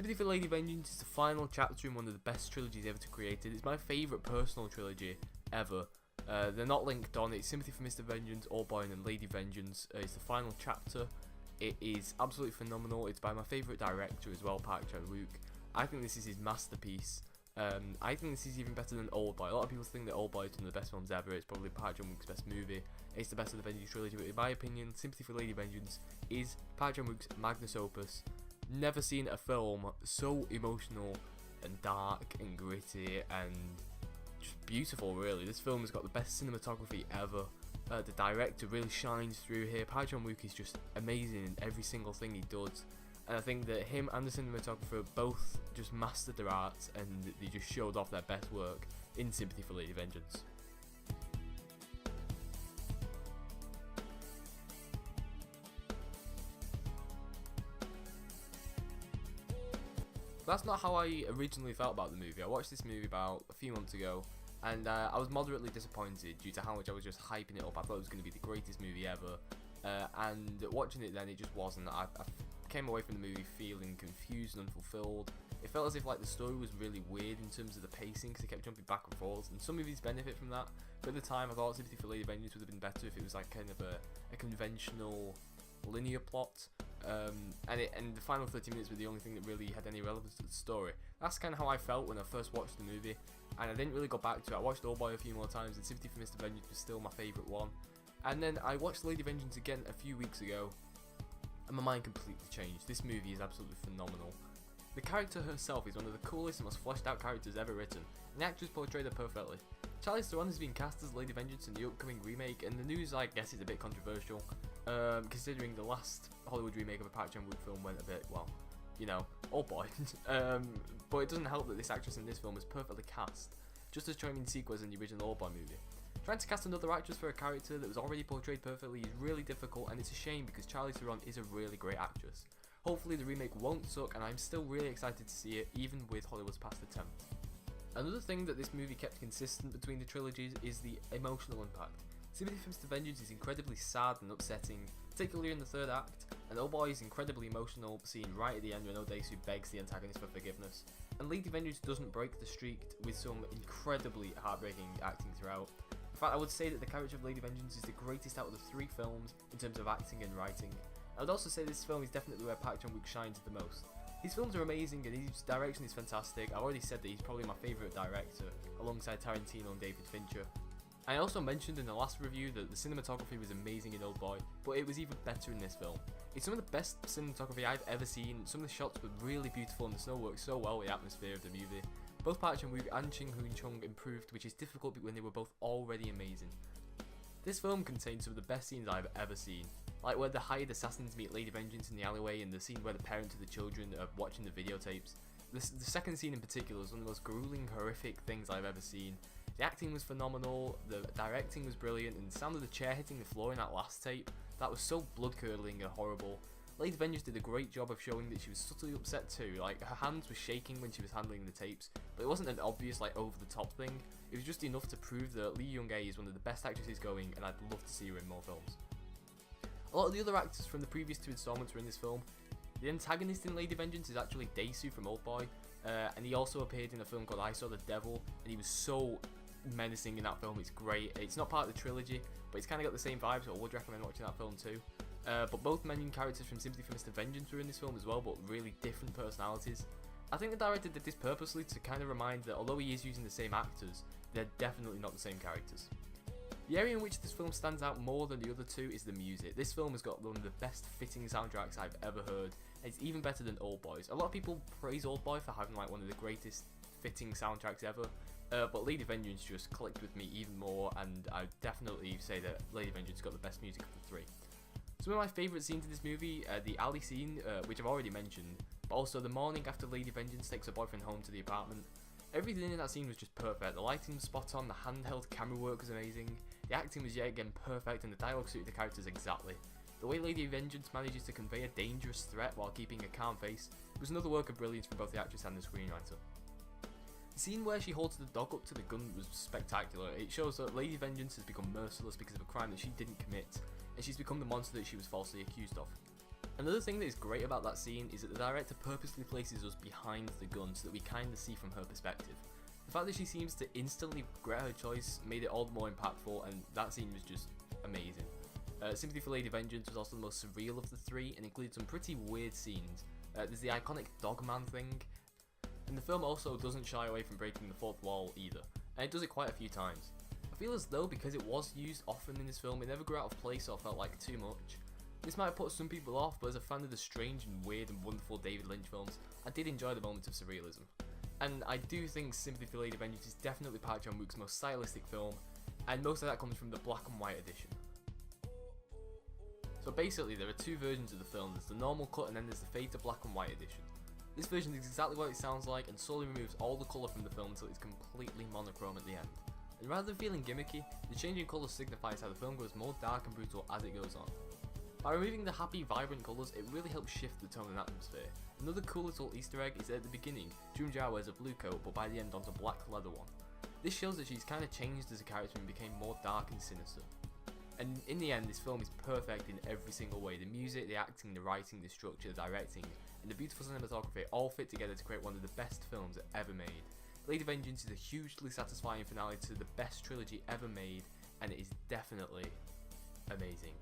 Sympathy for Lady Vengeance is the final chapter in one of the best trilogies ever to created. It's my favourite personal trilogy ever. They're not linked on. It's Sympathy for Mr. Vengeance, Old Boy, and then Lady Vengeance. It's the final chapter. It is absolutely phenomenal. It's by my favourite director as well, Park Chan-wook. I think this is his masterpiece. I think this is even better than Old Boy. A lot of people think that Old Boy is one of the best films ever. It's probably Park Chan-wook's best movie. It's the best of the Vengeance trilogy, but in my opinion, Sympathy for Lady Vengeance is Park Chan-wook's magnus opus. Never seen a film so emotional and dark and gritty and just beautiful, really. This film has got the best cinematography ever. The director really shines through here. Park Chan-wook is just amazing in every single thing he does. And I think that him and the cinematographer both just mastered their art, and they just showed off their best work in Sympathy for Lady Vengeance. That's not how I originally felt about the movie. I watched this movie about a few months ago, and I was moderately disappointed due to how much I was just hyping it up. I thought it was going to be the greatest movie ever, and watching it then, it just wasn't. I came away from the movie feeling confused and unfulfilled. It felt as if like the story was really weird in terms of the pacing, because it kept jumping back and forth, and some movies benefit from that, but at the time I thought Sympathy for Lady Vengeance would have been better if it was like kind of a conventional linear plot. And the final 30 minutes were the only thing that really had any relevance to the story. That's kind of how I felt when I first watched the movie, and I didn't really go back to it. I watched Old Boy a few more times, and Sympathy for Mr. Vengeance was still my favourite one. And then I watched Lady Vengeance again a few weeks ago, and my mind completely changed. This movie is absolutely phenomenal. The character herself is one of the coolest and most fleshed out characters ever written, and the actress portrayed her perfectly. Charlize Theron has been cast as Lady Vengeance in the upcoming remake, and the news, I guess, is a bit controversial, considering the last Hollywood remake of a Park Chan-wook film went a bit, well, you know, Old Boy. But it doesn't help that this actress in this film is perfectly cast, just as charming Sequel as in the original Old Boy movie. Trying to cast another actress for a character that was already portrayed perfectly is really difficult, and it's a shame because Charlize Theron is a really great actress. Hopefully the remake won't suck, and I'm still really excited to see it, even with Hollywood's past attempts. Another thing that this movie kept consistent between the trilogies is the emotional impact. Sympathy for Mr. Vengeance is incredibly sad and upsetting, particularly in the third act, and Old Boy is incredibly emotional, seen right at the end when Odesu begs the antagonist for forgiveness. And Lady Vengeance doesn't break the streak with some incredibly heartbreaking acting throughout. In fact, I would say that the character of Lady Vengeance is the greatest out of the three films in terms of acting and writing. I would also say this film is definitely where Park Chan-wook shines the most. His films are amazing and his direction is fantastic. I've already said that he's probably my favourite director, alongside Tarantino and David Fincher. I also mentioned in the last review that the cinematography was amazing in Old Boy, but it was even better in this film. It's some of the best cinematography I've ever seen. Some of the shots were really beautiful and the snow worked so well with the atmosphere of the movie. Both Park Chan-wook and Ching Hoon-chung improved, which is difficult when they were both already amazing. This film contains some of the best scenes I've ever seen, like where the hired assassins meet Lady Vengeance in the alleyway, and the scene where the parents of the children are watching the videotapes. The second scene in particular was one of the most grueling, horrific things I've ever seen. The acting was phenomenal, the directing was brilliant, and the sound of the chair hitting the floor in that last tape, that was so blood-curdling and horrible. Lady Vengeance did a great job of showing that she was subtly upset too. Like, her hands were shaking when she was handling the tapes, but it wasn't an obvious, like, over-the-top thing. It was just enough to prove that Lee Young-ae is one of the best actresses going, and I'd love to see her in more films. A lot of the other actors from the previous two installments were in this film. The antagonist in Lady Vengeance is actually Dae-soo from Old Boy, and he also appeared in a film called I Saw the Devil, and he was so menacing in that film. It's great. It's not part of the trilogy, but it's kind of got the same vibes, so I would recommend watching that film too. But both main characters from Sympathy for Mr. Vengeance were in this film as well, but really different personalities. I think the director did this purposely to kind of remind that although he is using the same actors, they're definitely not the same characters. The area in which this film stands out more than the other two is the music. This film has got one of the best fitting soundtracks I've ever heard, and it's even better than Old Boy's. A lot of people praise Old Boy for having like one of the greatest fitting soundtracks ever, but Lady Vengeance just clicked with me even more, and I definitely say that Lady Vengeance got the best music of the three. Some of my favourite scenes in this movie are the alley scene, which I've already mentioned, but also the morning after Lady Vengeance takes her boyfriend home to the apartment. Everything in that scene was just perfect. The lighting was spot on, the handheld camera work was amazing, the acting was yet again perfect, and the dialogue suited the characters exactly. The way Lady Vengeance manages to convey a dangerous threat while keeping a calm face was another work of brilliance from both the actress and the screenwriter. The scene where she holds the dog up to the gun was spectacular. It shows that Lady Vengeance has become merciless because of a crime that she didn't commit, and she's become the monster that she was falsely accused of. Another thing that is great about that scene is that the director purposely places us behind the gun so that we kind of see from her perspective. The fact that she seems to instantly regret her choice made it all the more impactful, and that scene was just amazing. Sympathy for Lady Vengeance was also the most surreal of the three and included some pretty weird scenes. There's the iconic Dogman thing, and the film also doesn't shy away from breaking the fourth wall either, and it does it quite a few times. I feel as though because it was used often in this film, it never grew out of place or felt like too much. This might have put some people off, but as a fan of the strange and weird and wonderful David Lynch films, I did enjoy the moments of surrealism. And I do think Sympathy for Lady Vengeance is definitely Park Chan-wook's most stylistic film, and most of that comes from the black and white edition. So basically there are two versions of the film, there's the normal cut and then there's the fade to black and white edition. This version is exactly what it sounds like and solely removes all the colour from the film until it's completely monochrome at the end. And rather than feeling gimmicky, the change in colour signifies how the film goes more dark and brutal as it goes on. By removing the happy, vibrant colours, it really helps shift the tone and atmosphere. Another cool little Easter egg is that at the beginning, Junja wears a blue coat but by the end dons a black leather one. This shows that she's kind of changed as a character and became more dark and sinister. And in the end, this film is perfect in every single way. The music, the acting, the writing, the structure, the directing, and the beautiful cinematography all fit together to create one of the best films ever made. Lady Vengeance is a hugely satisfying finale to the best trilogy ever made, and it is definitely amazing.